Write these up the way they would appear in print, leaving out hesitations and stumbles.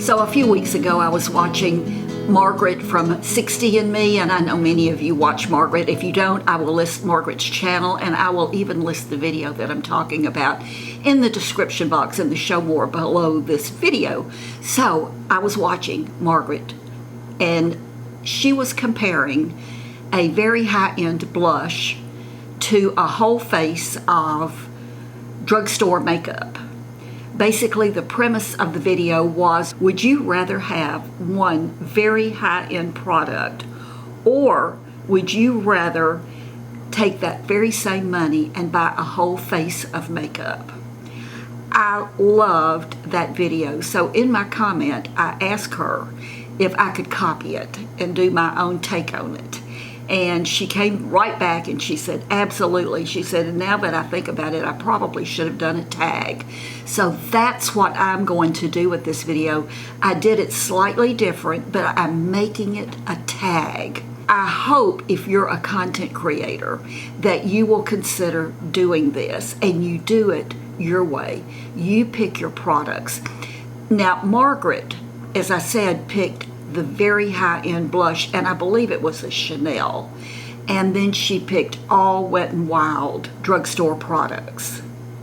So a few weeks ago I was watching Margaret from 60andMe, and I know many of you watch Margaret. If you don't, I will list Margaret's channel, and I will even list the video that I'm talking about in the description box and the show more below this video. So I was watching Margaret, and she was comparing a very high-end blush to a whole face of drugstore makeup. Basically, the premise of the video was, would you rather have one very high-end product, or would you rather take that very same money and buy a whole face of makeup? I loved that video. So in my comment, I asked her if I could copy it and do my own take on it. And she came right back and she said, absolutely. She said, and now that I think about it, I probably should have done a tag. So that's what I'm going to do with this video. I did it slightly different, but I'm making it a tag. I hope if you're a content creator that you will consider doing this, and you do it your way. You pick your products. Now, Margaret, as I said, picked the very high-end blush, and I believe it was a Chanel. And then she picked all Wet n Wild drugstore products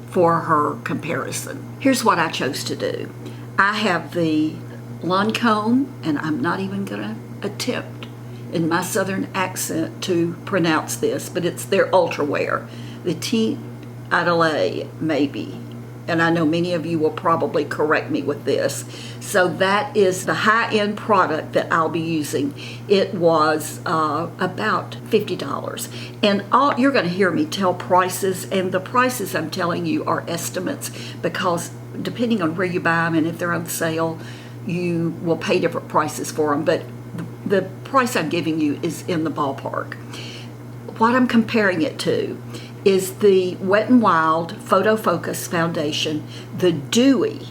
for her comparison. Here's what I chose to do. I have the LANCOME, and I'm not even gonna attempt in my southern accent to pronounce this, but it's their ultra wear. The Teint Idole, maybe. And I know many of you will probably correct me with this. So that is the high-end product that I'll be using. It was about $50. And you're going to hear me tell prices, and the prices I'm telling you are estimates, because depending on where you buy them and if they're on sale, you will pay different prices for them. But the price I'm giving you is in the ballpark. What I'm comparing it to is the Wet n Wild Photofocus foundation, the Dewy.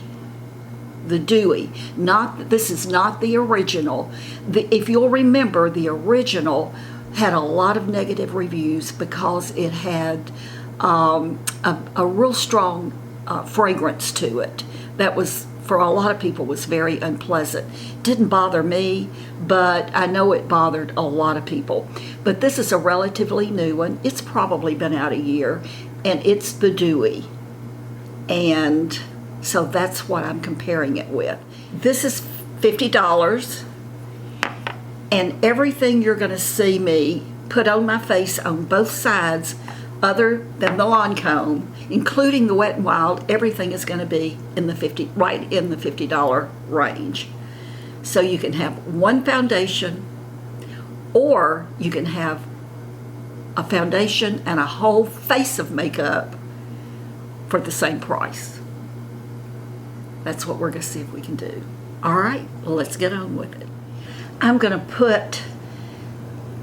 This is not the original. If you'll remember, the original had a lot of negative reviews because it had a real strong fragrance to it. That was, for a lot of people, was very unpleasant. Didn't bother me, but I know it bothered a lot of people. But this is a relatively new one. It's probably been out a year, and it's the Dewy. And so that's what I'm comparing it with. This is $50, and everything you're gonna see me put on my face on both sides, other than the LANCOME, including the Wet n Wild, everything is going to be in the right in the $50 range. So you can have one foundation, or you can have a foundation and a whole face of makeup for the same price. That's what we're going to see if we can do. All right, well, let's get on with it. I'm going to put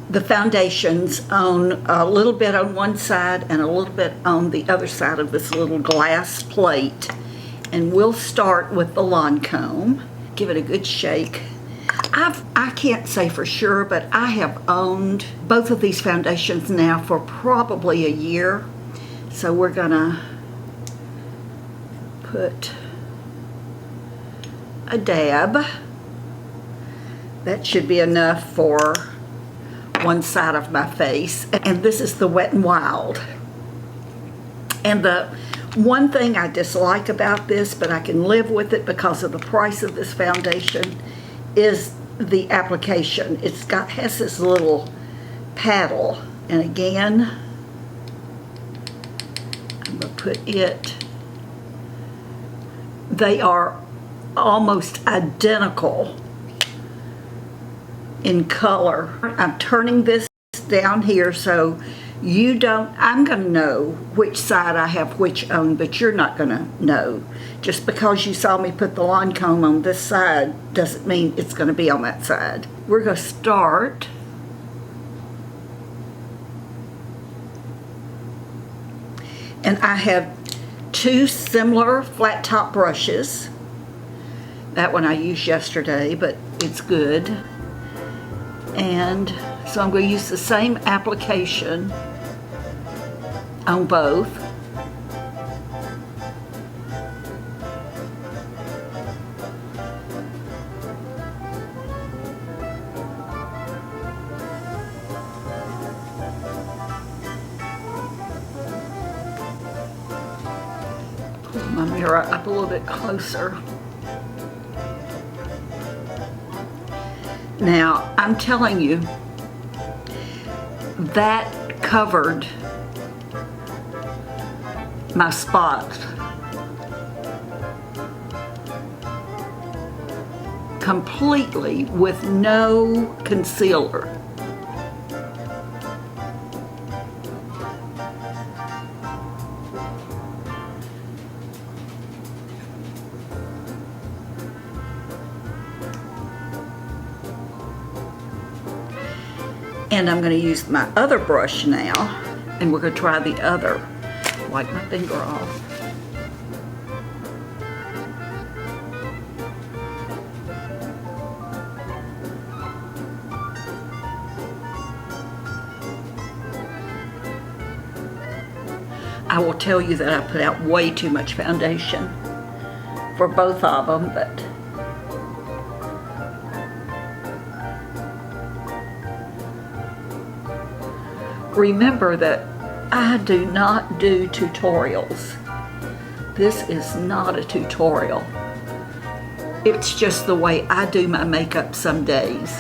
the foundations on a little bit on one side and a little bit on the other side of this little glass plate. And we'll start with the LANCOME. Give it a good shake. I can't say for sure, but I have owned both of these foundations now for probably a year. So we're gonna put a dab. That should be enough for one side of my face. And this is the Wet n Wild. And the one thing I dislike about this, but I can live with it because of the price of this foundation, is the application. Has this little paddle, and again, I'm gonna put it. They are almost identical in color. I'm turning this down here so I'm gonna know which side I have which on, but you're not gonna know. Just because you saw me put the LANCOME on this side doesn't mean it's gonna be on that side. We're gonna start and I have two similar flat top brushes. That one I used yesterday, but it's good. And so I'm going to use the same application on both. Put my mirror up a little bit closer. Now, I'm telling you, that covered my spot completely with no concealer. And I'm going to use my other brush now, and we're going to try the other. Wipe my finger off. I will tell you that I put out way too much foundation for both of them, but remember that I do not do tutorials. This is not a tutorial. It's just the way I do my makeup some days.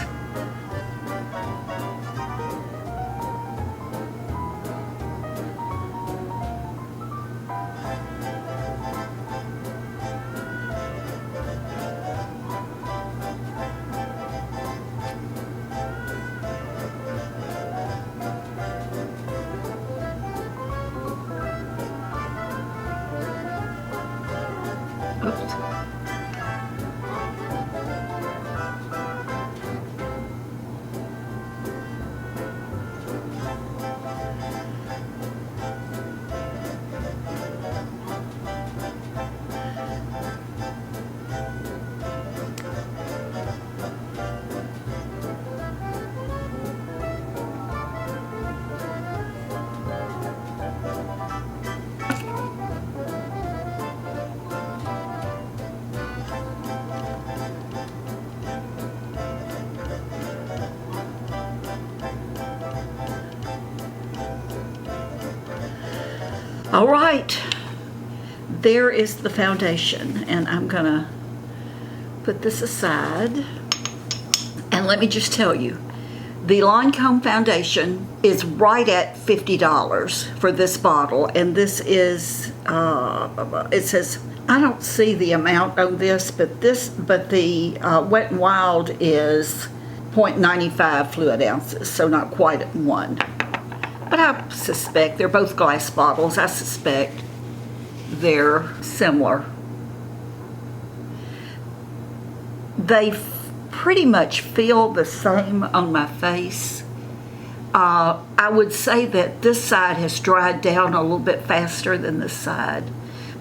Oops. All right, there is the foundation, and I'm gonna put this aside. And let me just tell you, the LANCOME foundation is right at $50 for this bottle, and this is, it says, I don't see the amount on this, but the Wet n Wild is 0.95 fluid ounces, so not quite at 1. But I suspect, they're both glass bottles, I suspect they're similar. They pretty much feel the same on my face. I would say that this side has dried down a little bit faster than this side,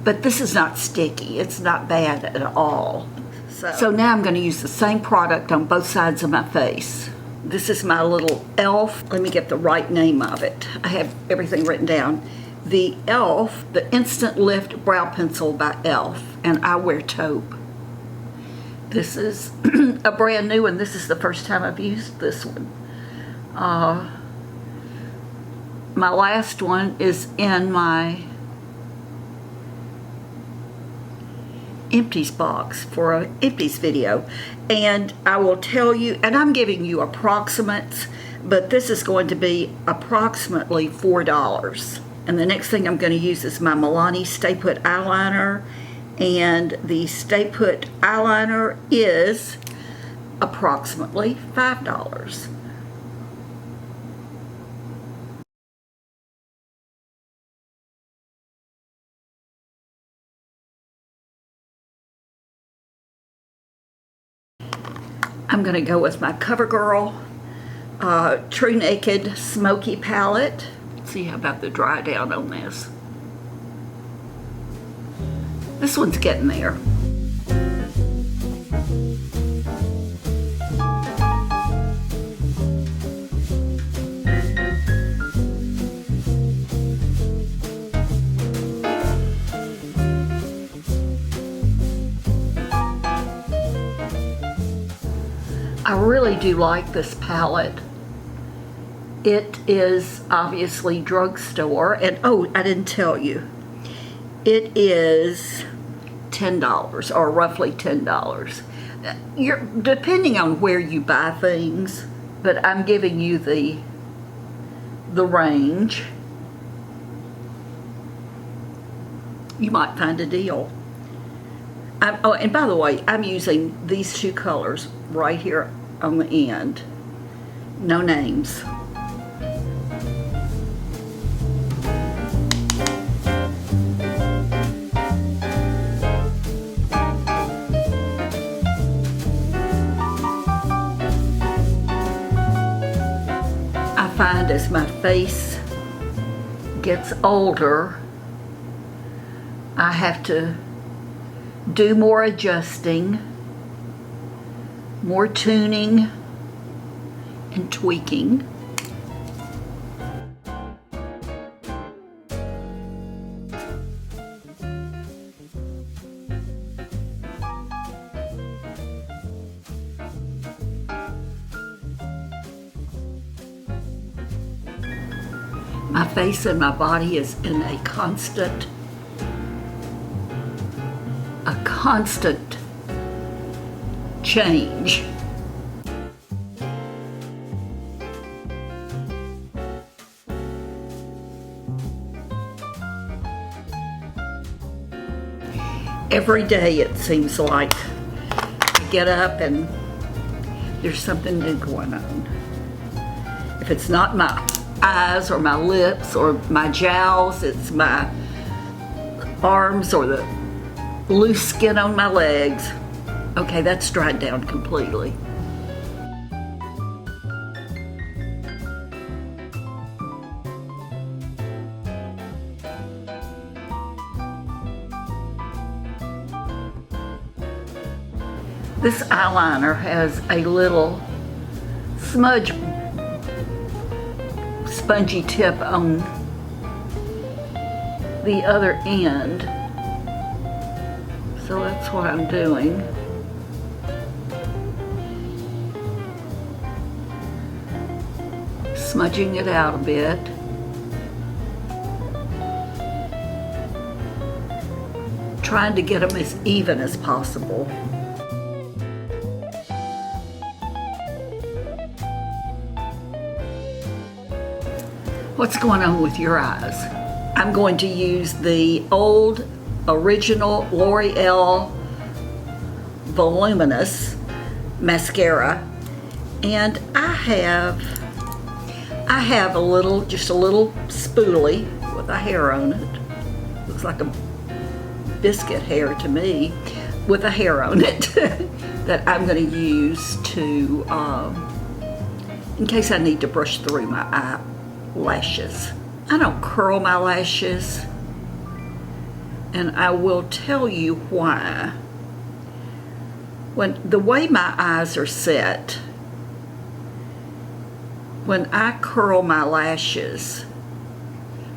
but this is not sticky. It's not bad at all. So now I'm going to use the same product on both sides of my face. This is my little e.l.f. Let me get the right name of it. I have everything written down. The e.l.f., the Instant Lift Brow Pencil by e.l.f., and I wear taupe. This is a brand new one. This is the first time I've used this one. My last one is in my empties box for an empties video, and I will tell you, and I'm giving you approximates, but this is going to be approximately $4. And the next thing I'm going to use is my Milani Stay Put eyeliner, and the Stay Put eyeliner is approximately $5. I'm going to go with my CoverGirl True Naked Smoky Palette. Let's see how about the dry down on this. This one's getting there. I really do like this palette. It is obviously drugstore, and oh, I didn't tell you. It is $10 or roughly $10. You're depending on where you buy things, but I'm giving you the range. You might find a deal. Oh, and by the way, I'm using these two colors right here on the end. No names. I find as my face gets older, I have to do more adjusting, more tuning and tweaking. My face and my body is in a constant change. Every day it seems like I get up and there's something new going on. If it's not my eyes or my lips or my jowls, it's my arms or the loose skin on my legs. Okay, that's dried down completely. This eyeliner has a little smudge spongy tip on the other end. So that's what I'm doing. Smudging it out a bit. Trying to get them as even as possible. What's going on with your eyes? I'm going to use the old original L'Oreal Voluminous mascara, and I have just a little spoolie with a hair on it. Looks like a biscuit hair to me, with a hair on it that I'm going to use to in case I need to brush through my eyelashes. I don't curl my lashes, and I will tell you why. When the way my eyes are set, when I curl my lashes,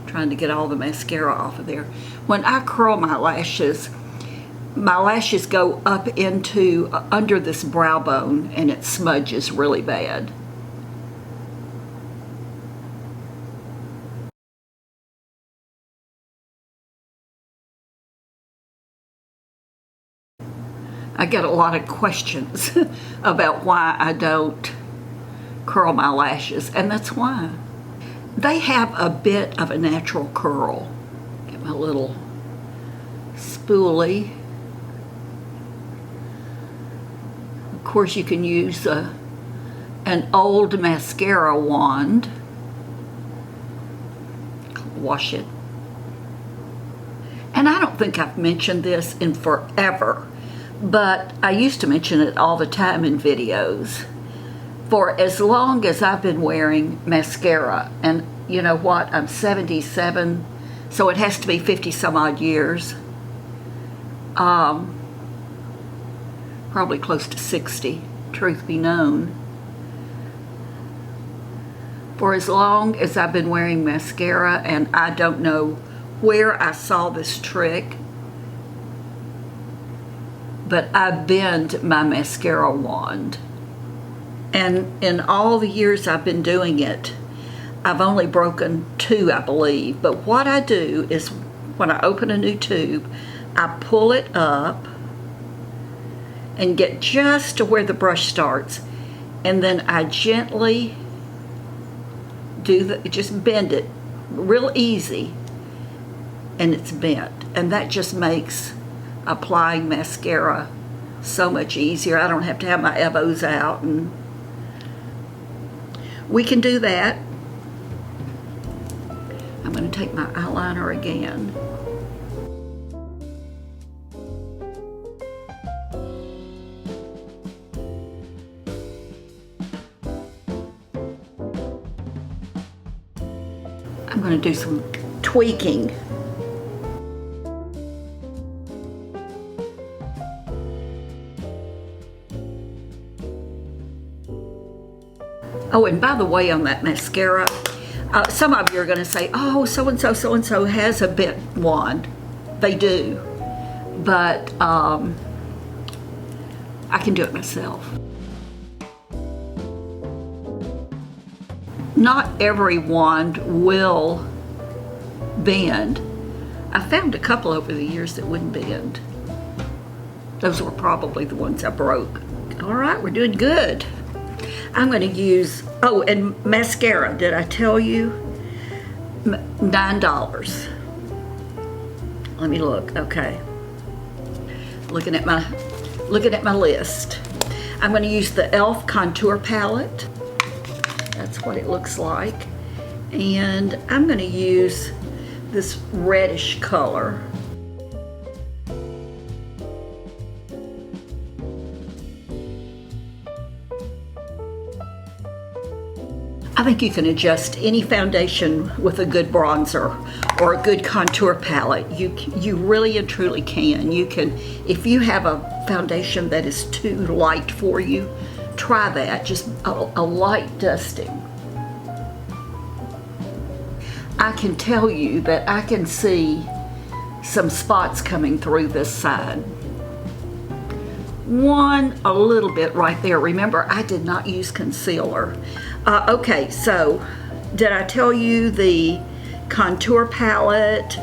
trying to get all the mascara off of there, when I curl my lashes go up into under this brow bone, and it smudges really bad. I get a lot of questions about why I don't curl my lashes, and that's why. They have a bit of a natural curl. Get my little spoolie. Of course, you can use an old mascara wand. Wash it. And I don't think I've mentioned this in forever, but I used to mention it all the time in videos. For as long as I've been wearing mascara, and you know what, I'm 77, so it has to be 50 some odd years. Probably close to 60, truth be known. For as long as I've been wearing mascara, and I don't know where I saw this trick, but I bend my mascara wand. And in all the years I've been doing it, I've only broken 2, I believe. But what I do is when I open a new tube, I pull it up and get just to where the brush starts, and then I gently just bend it real easy, and it's bent, and that just makes applying mascara so much easier. I don't have to have my elbows out, and we can do that. I'm going to take my eyeliner again. I'm going to do some tweaking. Oh, and by the way, on that mascara, some of you are going to say, oh, so-and-so has a bent wand. They do. But I can do it myself. Not every wand will bend. I found a couple over the years that wouldn't bend. Those were probably the ones I broke. All right, we're doing good. I'm going to use, oh, and mascara, did I tell you? $9. Let me look, okay. Looking at my list. I'm going to use the e.l.f. contour palette. That's what it looks like. And I'm going to use this reddish color. I think you can adjust any foundation with a good bronzer or a good contour palette. You really and truly can. You can, if you have a foundation that is too light for you, try that, just a light dusting. I can tell you that I can see some spots coming through this side. One a little bit right there. Remember, I did not use concealer. Okay, so did I tell you the contour palette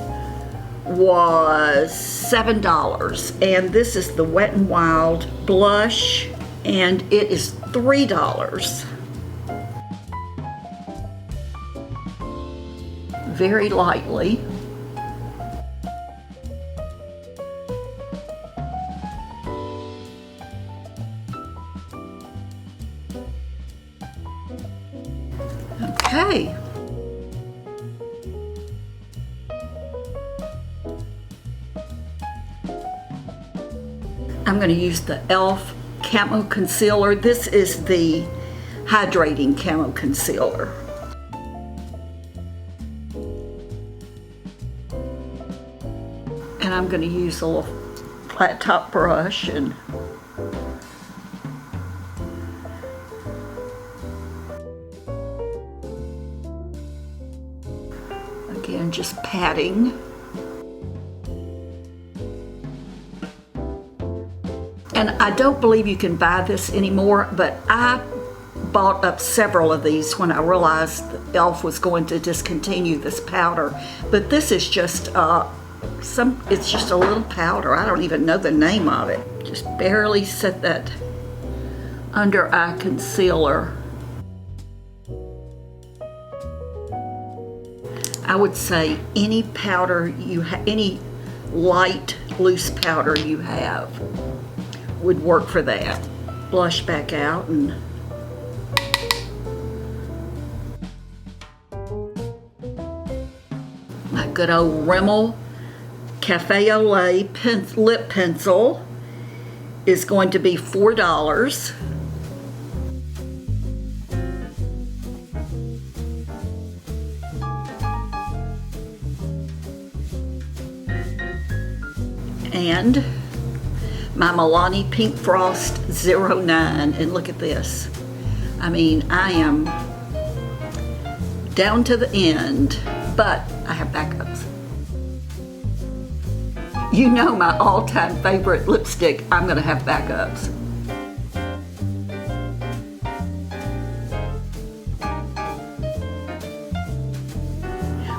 was $7, and this is the Wet n Wild blush, and it is $3. Very lightly. Okay. I'm going to use the e.l.f. Camo Concealer. This is the hydrating Camo Concealer. And I'm going to use a little flat top brush and again, just patting. And I don't believe you can buy this anymore, but I bought up several of these when I realized that e.l.f. was going to discontinue this powder. But this is just it's just a little powder. I don't even know the name of it. Just barely set that under eye concealer. I would say any powder you have, any light loose powder you have would work for that. Blush back out and my good old Rimmel Cafe au Lait lip pencil is going to be $4. And my Milani Pink Frost 09, and look at this. I mean, I am down to the end, but I have backups. You know my all-time favorite lipstick, I'm gonna have backups.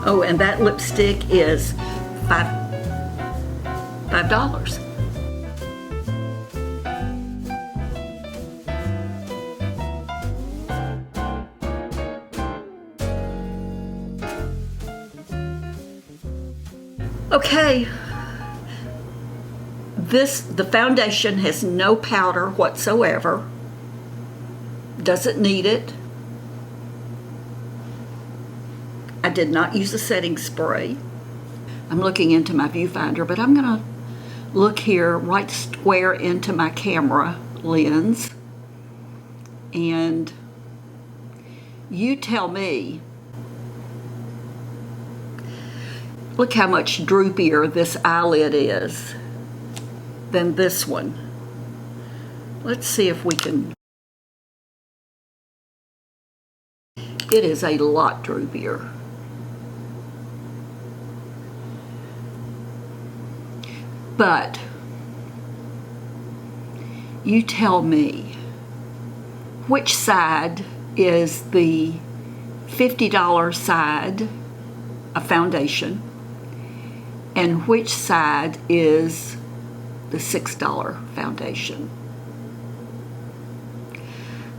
Oh, and that lipstick is $5. Okay, the foundation has no powder whatsoever. Doesn't need it. I did not use a setting spray. I'm looking into my viewfinder, but I'm gonna look here right square into my camera lens, and you tell me. Look how much droopier this eyelid is than this one. Let's see if we can. It is a lot droopier. But you tell me, which side is the $50 side of foundation, and which side is the $6 foundation?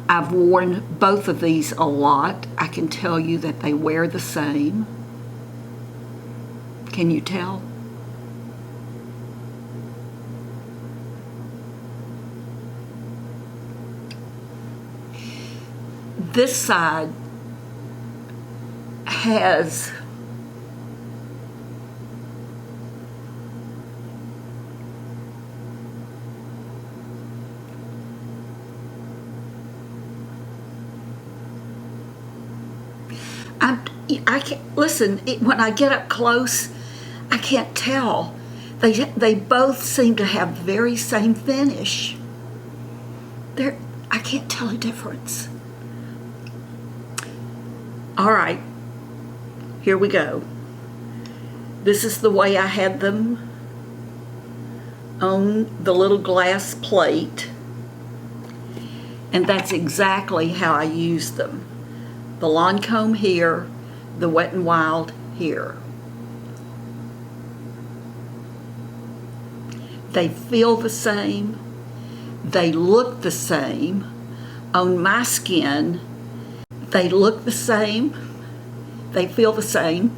I've worn both of these a lot. I can tell you that they wear the same. Can you tell? This side has I can't listen. When I get up close, I can't tell. They both seem to have the very same finish. I can't tell a difference. All right, here we go. This is the way I had them on the little glass plate, and that's exactly how I used them. The LANCOME here, the Wet n Wild here. They feel the same. They look the same. On my skin, they look the same. They feel the same.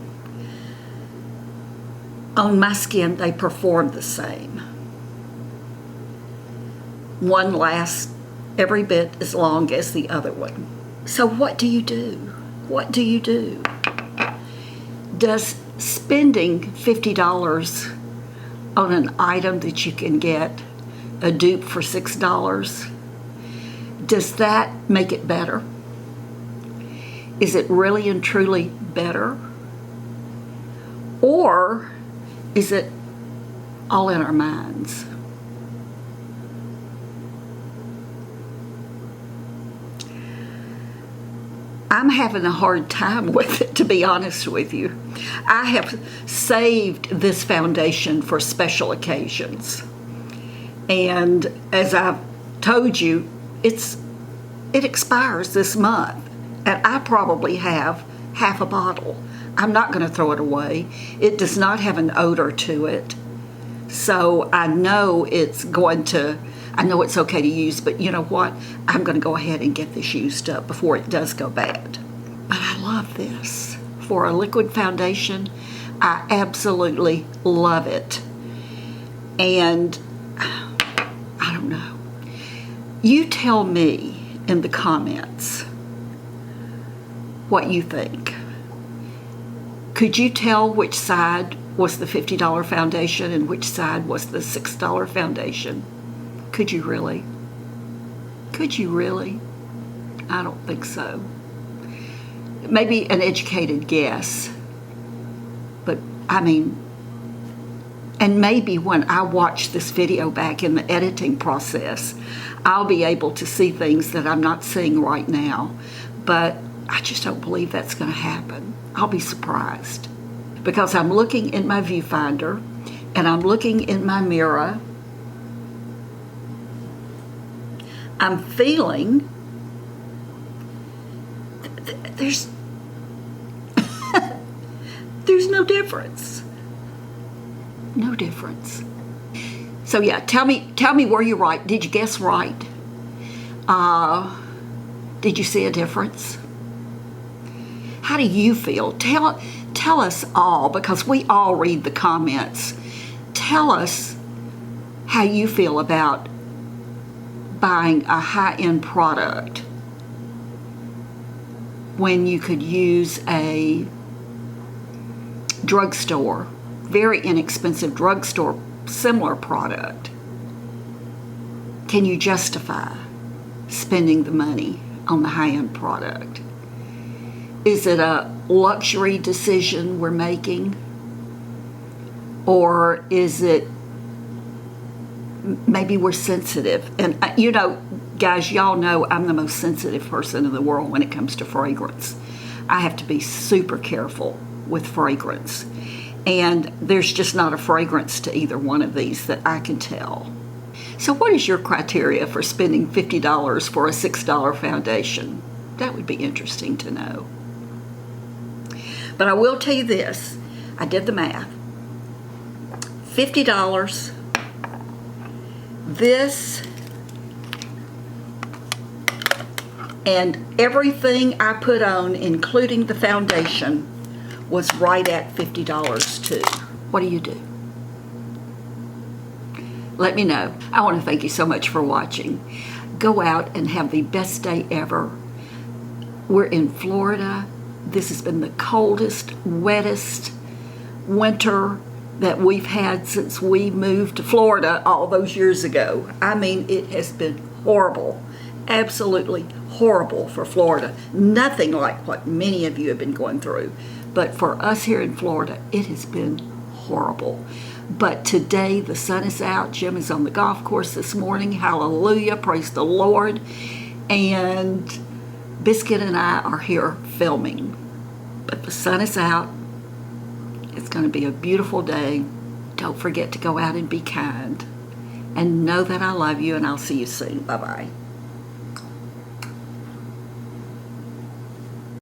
On my skin, they perform the same. One lasts every bit as long as the other one. So what do you do? What do you do? Does spending $50 on an item that you can get a dupe for $6, does that make it better? Is it really and truly better? Or is it all in our minds? I'm having a hard time with it, to be honest with you. I have saved this foundation for special occasions. And as I've told you, it expires this month. And I probably have half a bottle. I'm not going to throw it away. It does not have an odor to it. So I know it's okay to use, but you know what? I'm going to go ahead and get this used up before it does go bad. But I love this. For a liquid foundation, I absolutely love it. And I don't know. You tell me in the comments what you think. Could you tell which side was the $50 foundation and which side was the $6 foundation? Could you really? Could you really? I don't think so. Maybe an educated guess. But I mean, and maybe when I watch this video back in the editing process, I'll be able to see things that I'm not seeing right now. But I just don't believe that's going to happen. I'll be surprised. Because I'm looking in my viewfinder and I'm looking in my mirror. I'm feeling there's no difference. No difference. So yeah, tell me were you right? Did you guess right? Did you see a difference? How do you feel? Tell us all, because we all read the comments. Tell us how you feel about buying a high-end product when you could use a drugstore, very inexpensive drugstore, similar product. Can you justify spending the money on the high-end product? Is it a luxury decision we're making? Or is it maybe we're sensitive? And you know, guys, y'all know I'm the most sensitive person in the world when it comes to fragrance. I have to be super careful with fragrance. And there's just not a fragrance to either one of these that I can tell. So what is your criteria for spending $50 for a $6 foundation? That would be interesting to know. But I will tell you this. I did the math. $50. This and everything I put on, including the foundation, was right at $50 too. What do you do? Let me know. I want to thank you so much for watching. Go out and have the best day ever. We're in Florida. This has been the coldest, wettest winter that we've had since we moved to Florida all those years ago. I mean, it has been horrible. Absolutely horrible for Florida. Nothing like what many of you have been going through. But for us here in Florida, it has been horrible. But today the sun is out. Jim is on the golf course this morning. Hallelujah. Praise the Lord. And Biscuit and I are here filming. But the sun is out. It's going to be a beautiful day. Don't forget to go out and be kind. And know that I love you, and I'll see you soon. Bye-bye.